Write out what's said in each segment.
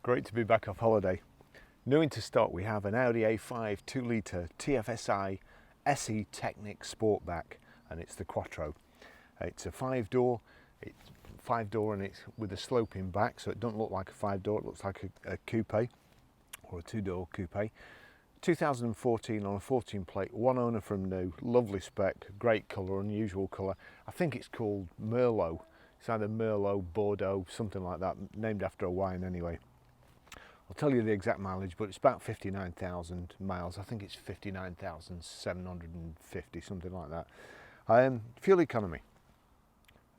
Great to be back off holiday. New into stock, we have an Audi A5 2-litre TFSI SE Technik Sportback, and it's the Quattro. It's a five-door and it's with a sloping back, so it doesn't look like a five-door, it looks like a coupe or a two-door coupe. 2014 on a 14 plate, one owner from new, lovely spec, great colour, unusual colour. I think it's called Merlot. It's either Merlot, Bordeaux, something like that, named after a wine anyway. I'll tell you the exact mileage, but it's about 59,000 miles. I think it's 59,750, something like that. Fuel economy,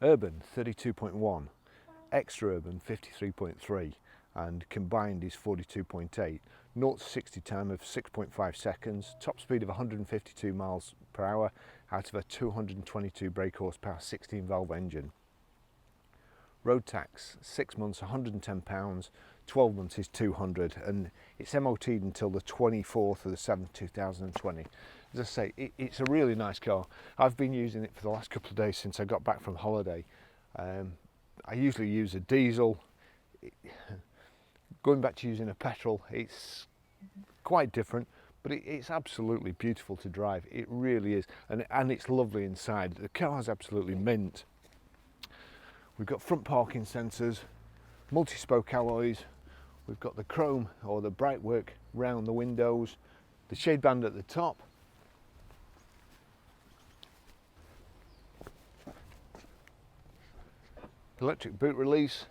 urban 32.1, extra urban 53.3, and combined is 42.8. 0 to 60 time of 6.5 seconds, top speed of 152 miles per hour out of a 222 brake horsepower 16 valve engine. Road tax, 6 months, £110, 12 months is 200, and it's MOT'd until the 24th of the 7th, 2020. As I say, it's a really nice car. I've been using it for the last couple of days since I got back from holiday. I usually use a diesel. Going back to using a petrol, it's quite different, but it's absolutely beautiful to drive. It really is, and it's lovely inside. The car's absolutely mint. We've got front parking sensors, multi-spoke alloys, we've got the chrome or the bright work round the windows, the shade band at the top, electric boot release,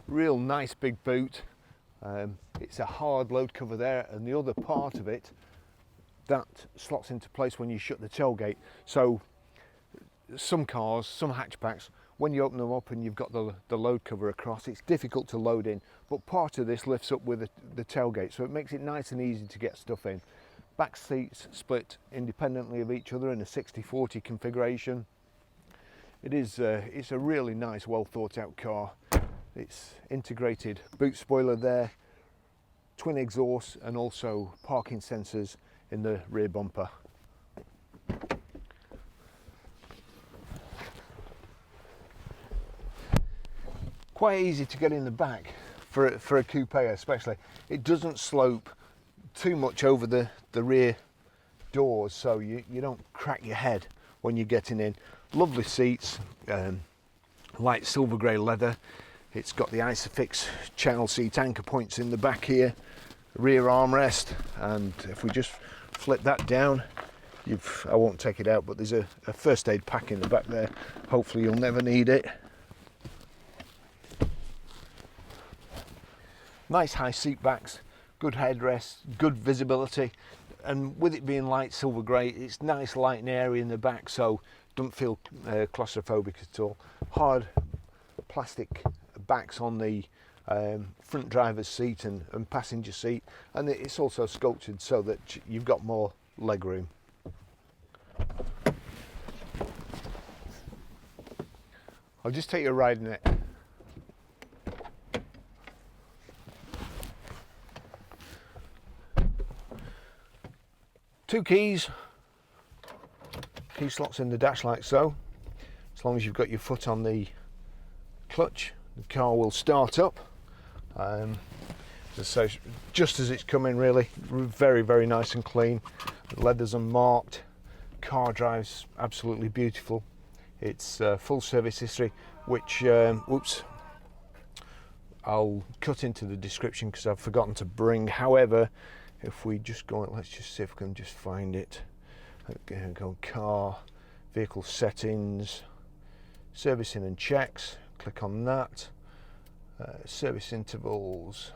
real nice big boot. It's a hard load cover there, and the other part of it that slots into place when you shut the tailgate. So some cars, some hatchbacks, when you open them up and you've got the load cover across, it's difficult to load in, but part of this lifts up with the tailgate, so it makes it nice and easy to get stuff in. Back seats split independently of each other in a 60-40 configuration. It's a really nice, well thought out car. It's integrated boot spoiler there, twin exhausts, and also parking sensors in the rear bumper. Quite easy to get in the back for a coupe especially. It doesn't slope too much over the rear doors, so you don't crack your head when you're getting in. Lovely seats, light silver grey leather. It's got the Isofix child seat anchor points in the back here, rear armrest, and if we just flip that down, I won't take it out, but there's a first aid pack in the back there. Hopefully you'll never need it. Nice high seat backs, good headrest, good visibility, and with it being light silver grey, it's nice, light and airy in the back, so don't feel claustrophobic at all. Hard plastic backs on the front driver's seat and passenger seat, and it's also sculptured so that you've got more leg room. I'll just take you a ride in it. Two keys, key slots in the dash like so. As long as you've got your foot on the clutch, the car will start up. So just as it's coming, really, very, very nice and clean. The leather's unmarked. Car drives absolutely beautiful. It's full service history, which I'll cut into the description because I've forgotten to bring. However, if we just go, let's just see if we can just find it. Okay, go car, vehicle settings, servicing and checks. Click on that. Service intervals,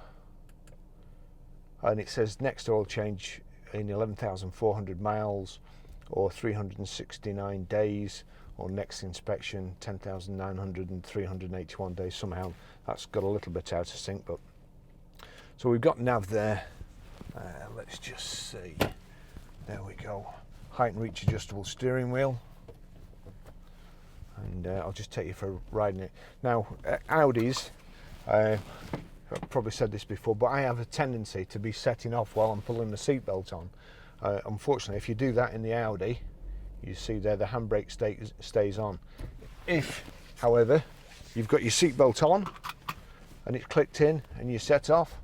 and it says next oil change in 11,400 miles or 369 days, or next inspection 10,900 and 381 days. Somehow that's got a little bit out of sync, but so we've got nav there. Let's just see, there we go, height and reach adjustable steering wheel, and I'll just take you for a ride in it. Now Audis, I've probably said this before, but I have a tendency to be setting off while I'm pulling the seatbelt on. Unfortunately, if you do that in the Audi, you see there the handbrake stays on. If, however, you've got your seatbelt on and it's clicked in and you set off,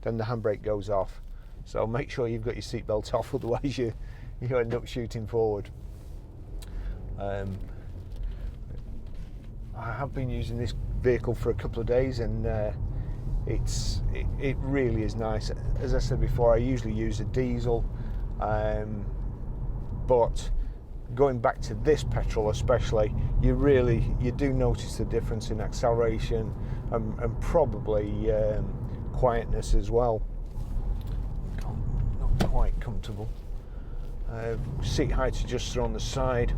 then the handbrake goes off. So make sure you've got your seatbelt off, otherwise you end up shooting forward. I have been using this vehicle for a couple of days, and it really is nice. As I said before, I usually use a diesel, but going back to this petrol especially, you do notice the difference in acceleration and probably quietness as well. Not quite comfortable. Seat height adjuster on the side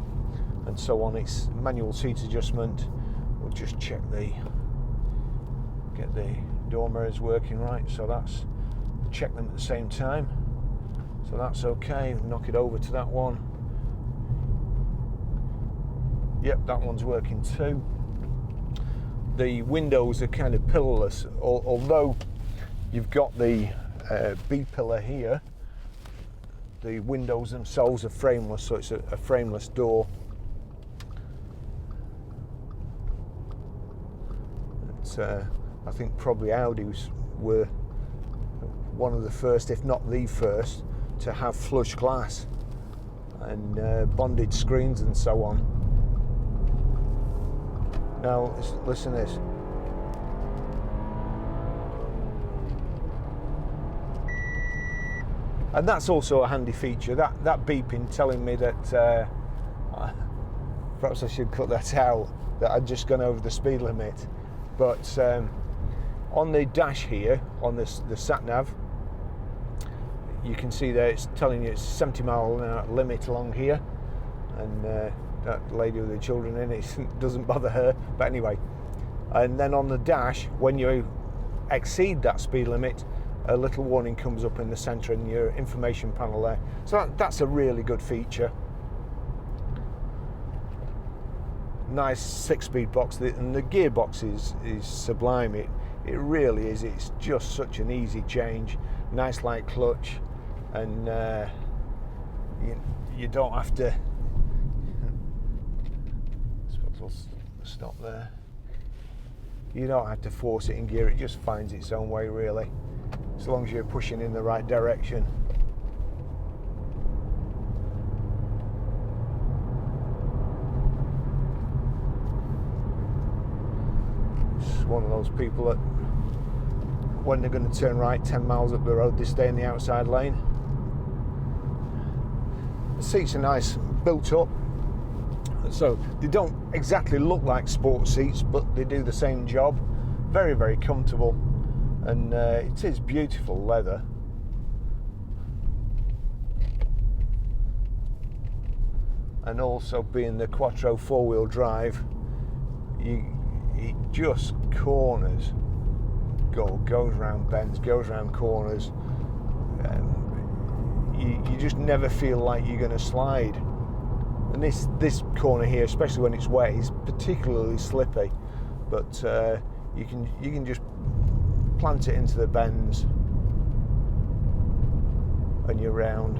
and so on. It's manual seat adjustment. We'll just get the door mirrors working right, so that's, check them at the same time, so that's okay. Knock it over to that one. Yep, that one's working too. The windows are kind of pillarless, although you've got the B pillar here. The windows themselves are frameless, so it's a frameless door. It's, I think probably Audis were one of the first, if not the first, to have flush glass and bonded screens and so on. Now, listen to this. And that's also a handy feature, that beeping telling me that perhaps I should cut that out, that I'd just gone over the speed limit. But on the dash here, on the sat-nav, you can see there it's telling you it's 70 mile an hour limit along here, and that lady with the children in it doesn't bother her, but anyway. And then on the dash, when you exceed that speed limit, a little warning comes up in the centre in your information panel there. So that's a really good feature. Nice 6-speed box, and the gearbox is sublime. It really is. It's just such an easy change. Nice light clutch, and you don't have to. I suppose I'll stop there. You don't have to force it in gear. It just finds its own way, really, as long as you're pushing in the right direction. One of those people that when they're going to turn right 10 miles up the road, they stay in the outside lane. The seats are nice, built up, so they don't exactly look like sports seats, but they do the same job. Very, very comfortable, and it is beautiful leather. And also, being the Quattro 4-wheel drive, it just corners, goes around bends, goes around corners. You just never feel like you're going to slide. And this corner here, especially when it's wet, is particularly slippy. But you can just plant it into the bends, and you're round.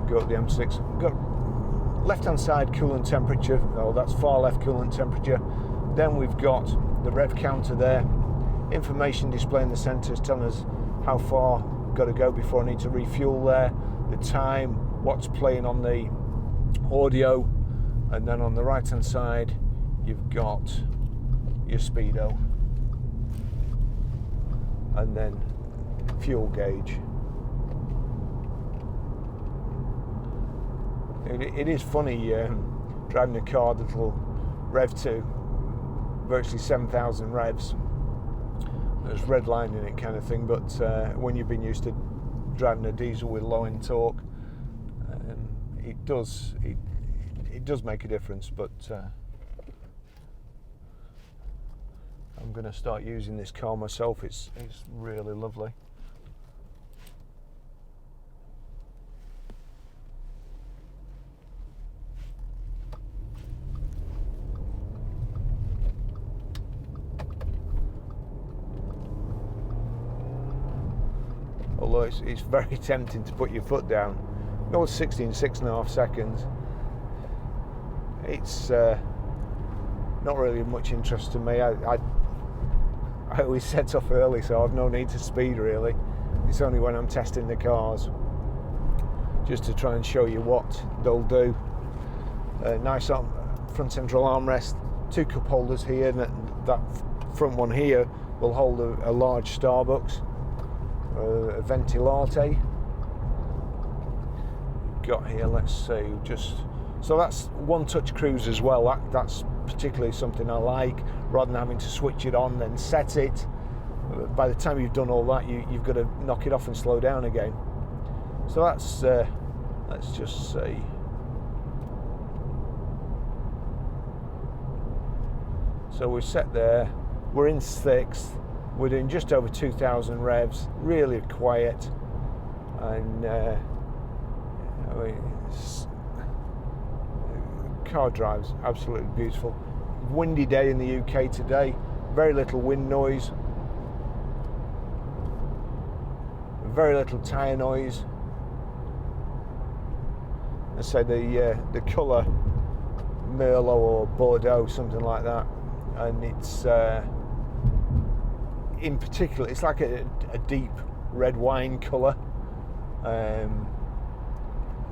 Go up the M6, got left hand side coolant temperature, that's far left coolant temperature. Then we've got the rev counter there, information display in the centre telling us how far got to go before I need to refuel there, the time, what's playing on the audio, and then on the right hand side you've got your speedo, and then fuel gauge. It is funny driving a car that'll rev to virtually 7,000 revs. There's red line in it kind of thing, but when you've been used to driving a diesel with low end torque, it does make a difference. But I'm going to start using this car myself. It's really lovely. Although it's very tempting to put your foot down, No, 16.6.5 seconds. It's not really much interest to me. I always set off early, so I've no need to speed really. It's only when I'm testing the cars, just to try and show you what they'll do. Nice front central armrest, 2 cup holders here, and that front one here will hold a large Starbucks, a venti latte. Got here, let's see, so that's one touch cruise as well. That's particularly something I like, rather than having to switch it on then set it. By the time you've done all that, you've got to knock it off and slow down again. So that's let's just see. So we're set there, we're in 6th, we're doing just over 2,000 revs, really quiet, and car drive's absolutely beautiful. Windy day in the UK today, very little wind noise, very little tyre noise. I say the colour Merlot or Bordeaux, something like that, and it's in particular it's like a deep red wine colour.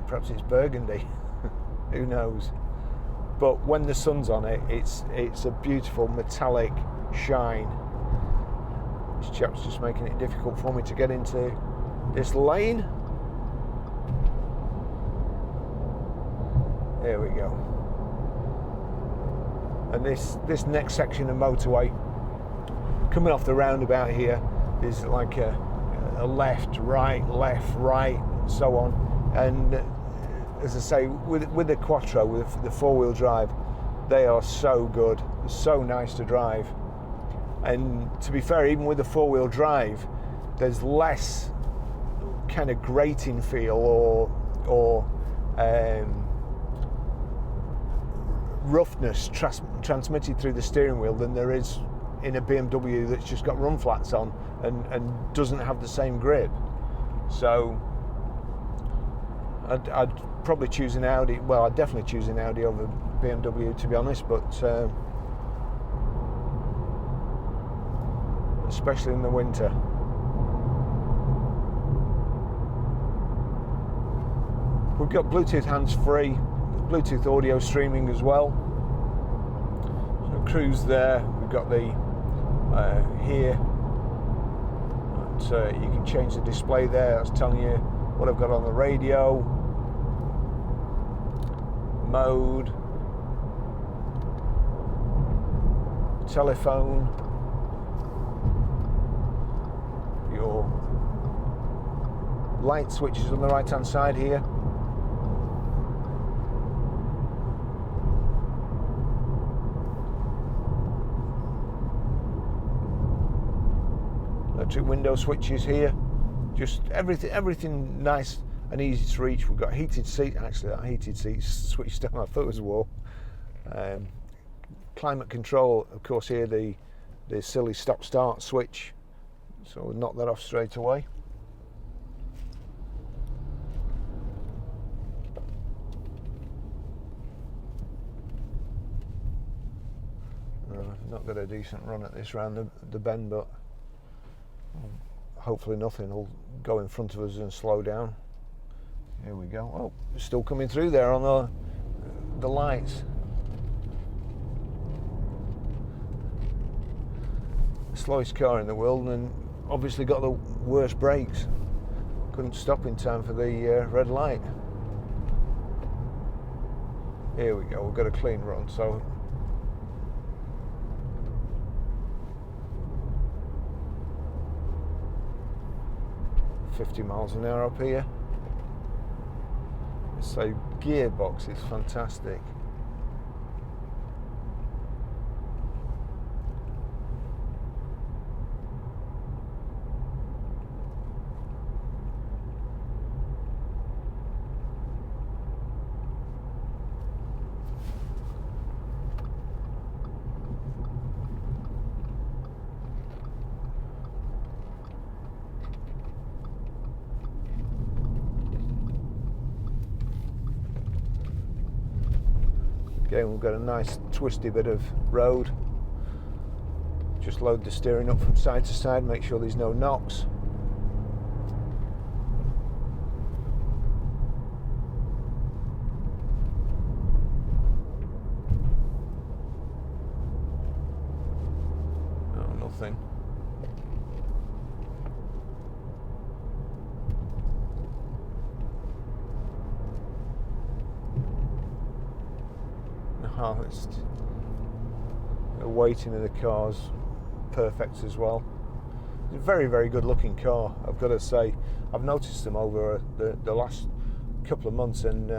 Perhaps it's burgundy. Who knows? But when the sun's on it, it's a beautiful metallic shine. This chap's just making it difficult for me to get into this lane. There we go. And this next section of motorway, coming off the roundabout here, is like a left, right, so on. And as I say, with the Quattro, with the 4-wheel drive, they are so good, so nice to drive. And to be fair, even with the 4-wheel drive, there's less kind of grating feel or roughness transmitted through the steering wheel than there is in a BMW that's just got run flats on and doesn't have the same grip. So I'd probably choose an Audi. Well, I'd definitely choose an Audi over BMW, to be honest, but especially in the winter. We've got Bluetooth hands-free, Bluetooth audio streaming as well. So cruise there. We've got the here. So you can change the display there. That's telling you what I've got on the radio, mode, telephone, your light switches on the right hand side here. Electric window switches here. Just everything nice and easy to reach. We've got heated seats. Actually, that heated seat's switched on. I thought it was a wall. Climate control, of course. Here the silly stop-start switch. So we'll knock that off straight away. Not got a decent run at this round the bend, but hopefully nothing will go in front of us and slow down. Here we go. Oh, it's still coming through there on the lights. The slowest car in the world, and obviously got the worst brakes. Couldn't stop in time for the red light. Here we go. We've got a clean run, so 50 miles an hour up here. So gearbox is fantastic. Again, we've got a nice twisty bit of road. Just load the steering up from side to side, make sure there's no knocks. Oh, nothing. Oh, it's the weighting of the car's perfect as well. It's a very, very good looking car, I've got to say. I've noticed them over the last couple of months, and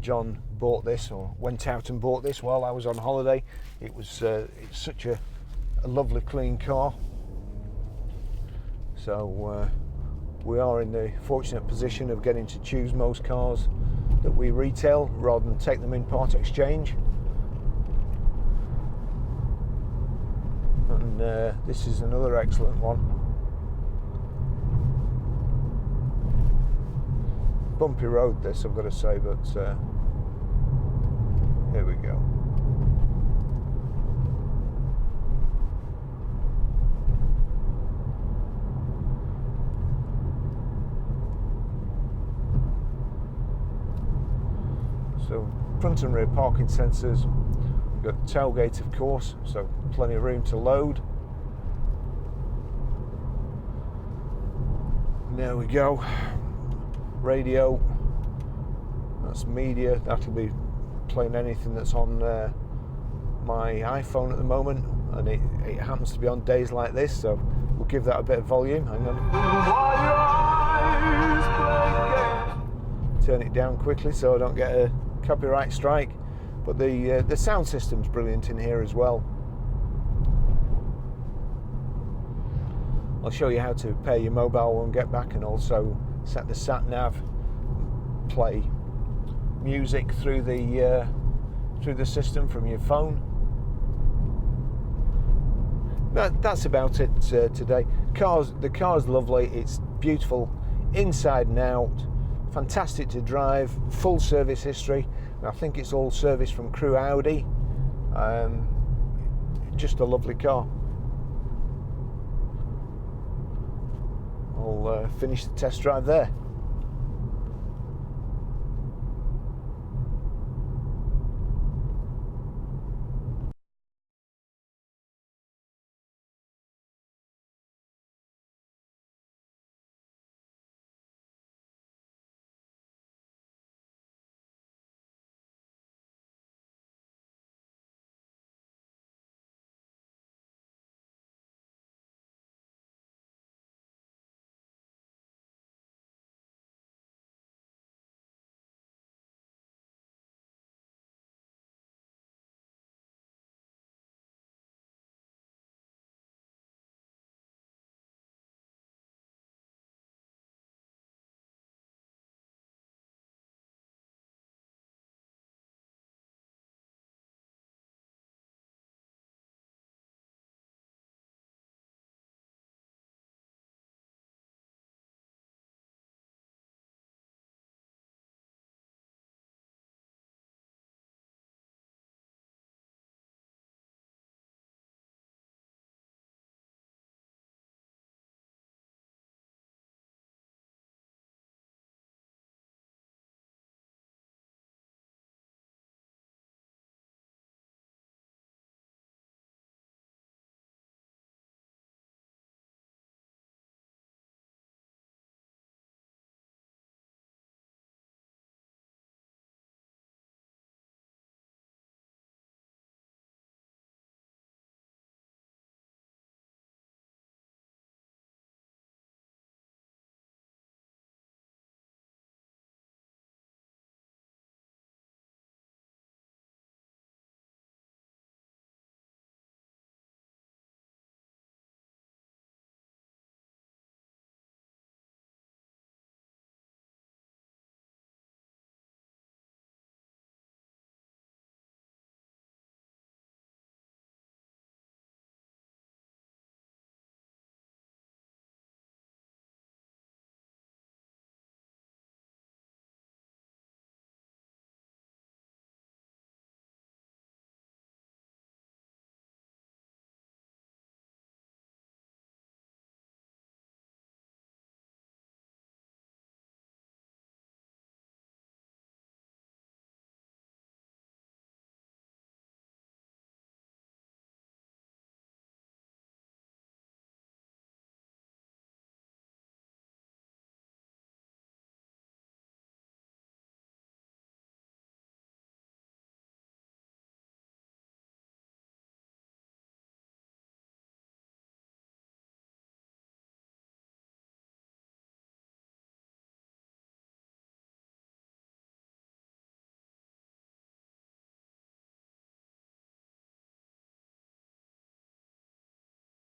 John bought this, or went out and bought this while I was on holiday. It's such a lovely clean car. So we are in the fortunate position of getting to choose most cars that we retail rather than take them in part exchange. And this is another excellent one. Bumpy road this, I've got to say, but here we go. So front and rear parking sensors. We've got tailgate, of course, so plenty of room to load. There we go. Radio, that's media. That'll be playing anything that's on my iPhone at the moment, and it happens to be on days like this, so we'll give that a bit of volume. Hang on. Turn it down quickly so I don't get a copyright strike. But the sound system's brilliant in here as well. I'll show you how to pair your mobile when we get back, and also set the sat nav, play music through the system from your phone. That's about it today. The car's lovely. It's beautiful inside and out. Fantastic to drive. Full service history. I think it's all serviced from Crew Audi. Just a lovely car. I'll finish the test drive there.